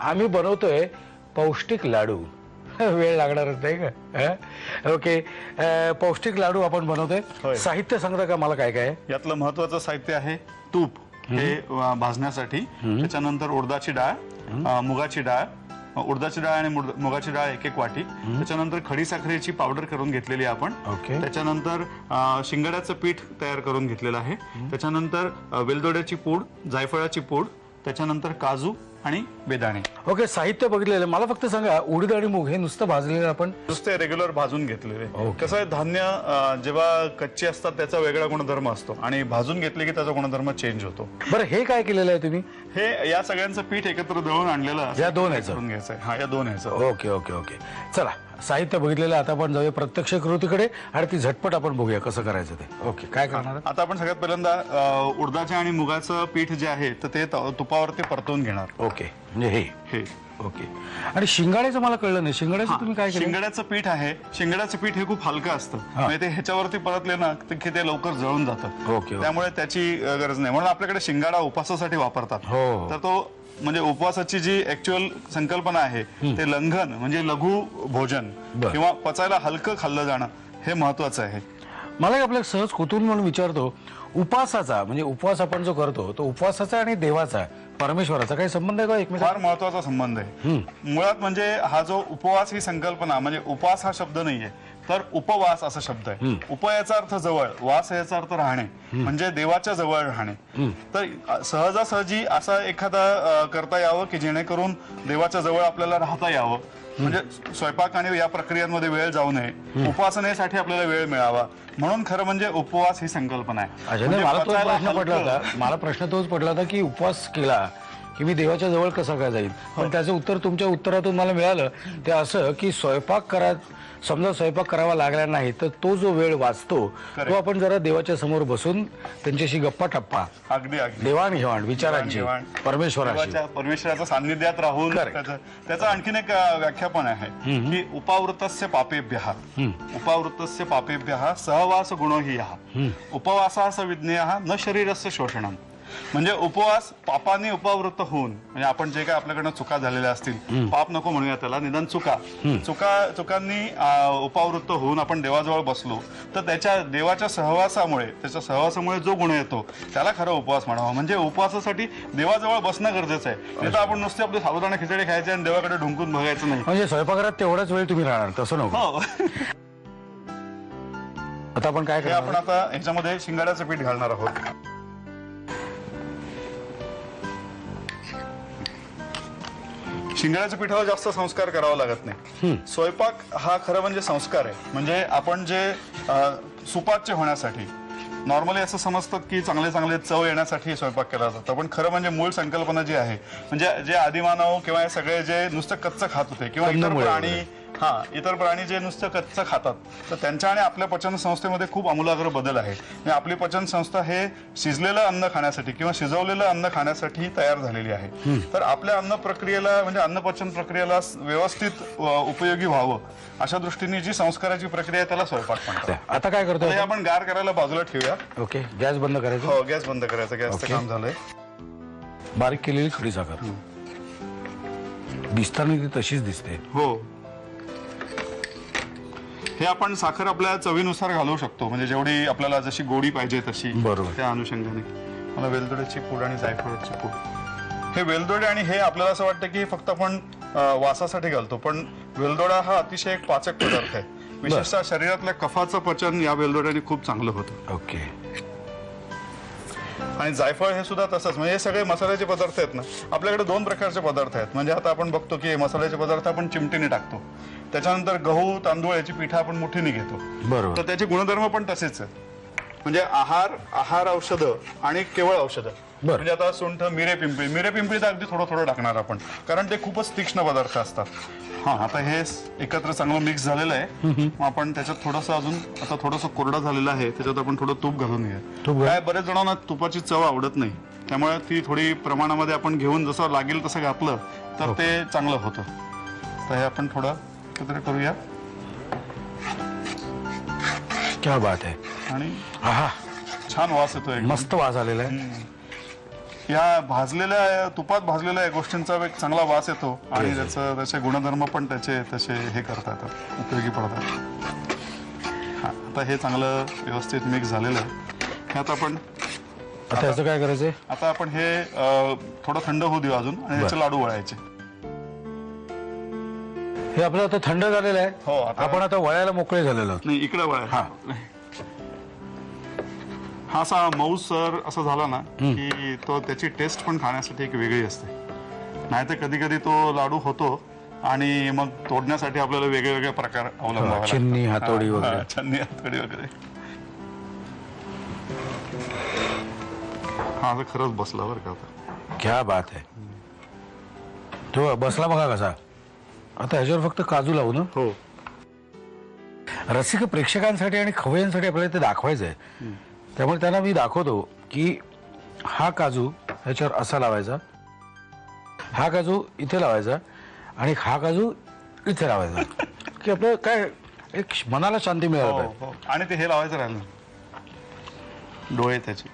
आम्ही बनवतोय पौष्टिक लाडू. वेळ लागणारच नाही का? ओके, पौष्टिक लाडू आपण बनवतोय. साहित्य सांगता का मला काय काय? यातलं महत्वाचं साहित्य आहे तूप, हे भाजण्यासाठी. त्याच्यानंतर उडदाची डाळ, मुगाची डाळ, उडदाची डाळ आणि मुगाची डाळ 1-1 वाटी. त्याच्यानंतर खडीसाखरेची पावडर करून घेतलेली आपण. त्याच्यानंतर शिंगाड्याचं पीठ तयार करून घेतलेलं आहे. त्याच्यानंतर वेलदोड्याची पूड, जायफळाची पूड, त्याच्यानंतर काजू आणि बेदाणे. ओके, साहित्य बघितलेलं. मला फक्त सांगा, उडीद आणि मूग हे नुसतं भाजलेलं आपण नुसते रेग्युलर भाजून घेतलेले. कसं आहे, धान्य जेव्हा कच्चे असतात त्याचा वेगळा गुणधर्म असतो आणि भाजून घेतले की त्याचा गुणधर्म चेंज होतो. बरं, हे काय केलेलं आहे तुम्ही? हे या सगळ्यांचं पीठ एकत्र दळून आणलेलं. या दोन ह्याचं करून घ्यायचं आहे. हा, या दोन ह्याचं. ओके ओके ओके, चला साहित्य बघितलेलं. आता आपण जाऊया प्रत्यक्ष कृतीकडे आणि ती झटपट आपण बघूया कसं करायचं ते. ओके, काय करणार आता आपण सगळ्यात पहिल्यांदा उडदाचे आणि मुगाचं पीठ जे आहे तर ते तुपावरती परतवून घेणार. ओके, म्हणजे हे ओके. आणि शिंगाड्याचं मला कळलं नाही, शिंगाड्याचं तुम्ही काय केलं? शिंगाड्याचं पीठ आहे. शिंगाड्याचं पीठ हे खूप हलकं असतं, म्हणजे ते ह्याच्यावरती परतले ना की ते लवकर जळून जातं. ओके, त्यामुळे त्याची गरज नाही. म्हणून आपल्याकडे शिंगाडा उपासासाठी वापरतात. तर तो म्हणजे उपवासाची जी ऍक्च्युअल संकल्पना आहे ते लंघन म्हणजे लघु भोजन किंवा पचायला हलकं खाल्लं जाणं हे महत्वाचं आहे. मला आपल्या सहज कुतूहल म्हणून विचारतो, उपासाचा म्हणजे उपवास आपण जो करतो तो उपवासाचा आणि देवाचा परमेश्वराचा काही संबंध आहे का एकमेकांना? फार महत्वाचा संबंध आहे. मुळात म्हणजे हा जो उपवास ही संकल्पना, म्हणजे उपास हा शब्द नाहीये तर उपवास असा शब्द आहे. उप याचा अर्थ जवळ, वास याचा अर्थ राहणे, म्हणजे देवाच्या जवळ राहणे. तर सहजासहजी असा एखादा करता यावं की जेणेकरून देवाच्या जवळ आपल्याला राहता यावं. म्हणजे स्वयंपाक आणि या प्रक्रियांमध्ये वेळ जाऊ नये, उपासनेसाठी आपल्याला वेळ मिळावा, म्हणून खरं म्हणजे उपवास ही संकल्पना आहे. मला प्रश्न तोच पडला होता की उपवास केला की मी देवाच्या जवळ कसा काय जाईल. पण त्याचं उत्तर तुमच्या उत्तरातून मला मिळालं ते असं की समजा स्वयंपाक करावा लागला नाही तर तो जो वेळ वाचतो तो आपण जरा देवाच्या समोर बसून त्यांच्याशी गप्पा टप्पा, अगदी देवाणघेवाण विचारांची, परमेश्वराच्या सान्निध्यात राहून त्याचं आणखीन एक व्याख्या पण आहे की उपावृतस्य पापेभ्यः, उपावृतस्य पापेभ्यः सहवास गुणो हि यः उपवासास विज्ञेयः न शरीरस्य शोषणम्. म्हणजे उपवास पापाने उपवृत्त होऊन, म्हणजे आपण जे काय आपल्याकडनं चुका झालेल्या असतील, पाप नको म्हणूया त्याला, निदान चुकांनी उपवृत्त होऊन आपण देवाजवळ बसलो तर त्याच्या देवाच्या सहवासामुळे जो गुण येतो त्याला खरं उपवास म्हणावा. म्हणजे उपवासासाठी देवाजवळ बसणं गरजेचं आहे. नाही तर आपण नुसते आपले साबुदाणा खिचडी खायचे आणि देवाकडे ढुंकून बघायचं नाही. म्हणजे स्वयंपाकघरात तेवढाच वेळ तुम्ही राहणार, तसं नको. आता आपण काय आपण आता ह्याच्यामध्ये शिंगाड्याचं पीठ घालणार आहोत. शिंगाड्याच्या पिठावर जास्त संस्कार करावा लागत नाही. स्वयंपाक हा खरं म्हणजे संस्कार आहे. म्हणजे आपण जे सुपाच्य होण्यासाठी नॉर्मली असं समजतात की चांगले चांगले चव येण्यासाठी स्वयंपाक केला जातो, पण खरं म्हणजे मूळ संकल्पना जी आहे, म्हणजे जे आदिमानव किंवा हे सगळे जे नुसतं कच्चं खात होते किंवा इतर प्राणी जे नुसतं कच्चं खातात, तर त्यांच्या आणि आपल्या पचन संस्थेमध्ये खूप आमूलाग्र बदल आहे. म्हणजे आपली पचन संस्था हे शिजलेलं अन्न खाण्यासाठी किंवा शिजवलेलं अन्न खाण्यासाठी तयार झालेली आहे. तर आपल्या अन्न प्रक्रियेला म्हणजे अन्नपचन प्रक्रियेला व्यवस्थित उपयोगी व्हावं अशा दृष्टीने जी संस्काराची प्रक्रिया आहे त्याला स्वयंपाक म्हणतात. आता काय करतो आपण गार करायला बाजूला ठेवूया. ओके, गॅस बंद करायचा. हो, गॅस बंद करायचा. गॅसचं काम झालंय. बारीक केलेली खडीसाखर दिसताना ती तशीच दिसते. हो, हे आपण साखर आपल्या चवीनुसार घालू शकतो, म्हणजे जेवढी आपल्याला जशी गोडी पाहिजे तशी. बरोबर. त्या अनुषंगाने मला वेलदोड्याची पूड आणि जायफळाची पूड, हे वेलदोडे आणि हे आपल्याला असं वाटतं की फक्त आपण वासासाठी घालतो, पण वेलदोडा हा अतिशय एक पाचक पदार्थ आहे. विशेषतः शरीरातल्या कफाचं पचन या वेलदोड्याने खूप चांगलं होतं. ओके. आणि जायफळ हे सुद्धा तसंच. म्हणजे हे सगळे मसाल्याचे पदार्थ आहेत ना. आपल्याकडे 2 प्रकारचे पदार्थ आहेत. म्हणजे आता आपण बघतो की मसाल्याचे पदार्थ आपण चिमटीने टाकतो, त्याच्यानंतर गहू तांदूळ याची पिठं आपण मुठीने घेतो. बरोबर. तर त्याचे गुणधर्म पण तसेच आहेत. म्हणजे आहार औषधं आणि केवळ औषधं. म्हणजे आता सुंठ, मिरे पिंपळी तर अगदी थोडं थोडं टाकणार आपण, कारण ते खूपच तीक्ष्ण पदार्थ असतात. आता हे एकत्र चांगलं मिक्स झालेलं आहे. आपण त्याच्यात थोडंसं अजून आता थोडंसं कोरडा झालेला आहे, त्याच्यात आपण थोडं तूप घालून घेऊया. काय बरेच जणांना तुपाची चव आवडत नाही, त्यामुळे ती थोडी प्रमाणामध्ये आपण घेऊन जसं लागेल तसं घातलं तर ते चांगलं होतं. तर हे आपण थोडं एकत्र करूया. क्या बात आहे. आणि छान वास येतोय, मस्त वास आलेला आहे. या भाजलेल्या तुपात भाजलेल्या या गोष्टींचा एक चांगला वास येतो आणि त्याचे गुणधर्म पण त्याचे तसे हे करता येतात, उपयोगी पडतात. आता हे चांगलं व्यवस्थित मिक्स झालेलं आहे. हे आता याचं काय करायचंय? आता आपण हे थोडं थंड होऊ देऊ अजून आणि त्याचे लाडू वळायचे. हे आपलं आता थंड झालेलं आहे. हो, आपण आता वळायला मोकळे झालेलो आहोत. नाही, इकडे वळायला. हा असा मऊसर असं झाला ना की तो त्याची टेस्ट पण खाण्यासाठी एक वेगळी असते. नाहीतर कधी कधी तो लाडू होतो आणि मग तोडण्यासाठी आपल्याला वेगळे वेगळे प्रकार अवलंबावे लागतात. चिन्नी, हातोडी वगैरे. छन्नी, हातोडी वगैरे. हा असं खरंच बसला बरं का आता. क्या बात आहे. तो बसला बघा कसा. आता ह्याच्यावर फक्त काजू लावू ना. हो, रसिक प्रेक्षकांसाठी आणि खवय्यांसाठी आपल्याला ते दाखवायचं आहे. त्यामुळे त्यांना मी दाखवतो की हा काजू ह्याच्यावर असा लावायचा, हा काजू इथे लावायचा आणि हा काजू इथे लावायचा की आपलं काय एक मनाला शांती मिळायला हो, पाहिजे. हो. आणि ते हे लावायचं राहिलं, डोळे त्याचे.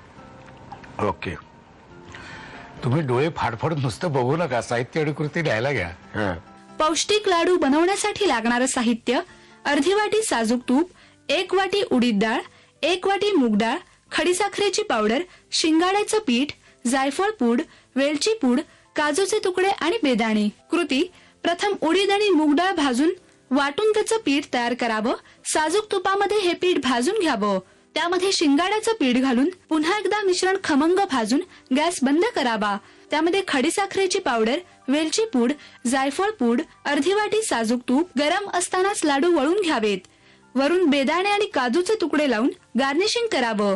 ओके. तुम्ही डोळे फाडफाडून नुसतं बघू नका, साहित्य आणि कृती द्यायला घ्या. पौष्टिक लाडू बनवण्यासाठी लागणारं साहित्य: अर्धी वाटी साजूक तूप, 1 वाटी उडीद डाळ, 1 वाटी मूग डाळ, खडीसाखरेची पावडर, शिंगाड्याचं पीठ, जायफळ पूड, वेलची पूड, काजूचे तुकडे आणि बेदाणे. कृती: प्रथम उडीद आणि मूग डाळ भाजून वाटून त्याचं पीठ तयार करावं. साजूक तुपामध्ये हे पीठ भाजून घ्यावं. त्यामध्ये शिंगाड्याचं पीठ घालून पुन्हा एकदा मिश्रण खमंग भाजून गॅस बंद करावा. त्यामध्ये खडीसाखरेची पावडर, वेलची पूड, जायफळ पूड, अर्धी वाटी साजूक तूप, गरम असतानाच लाडू वळून घ्यावेत. वरून बेदाणे आणि काजूचे तुकडे लावून गार्निशिंग करावं.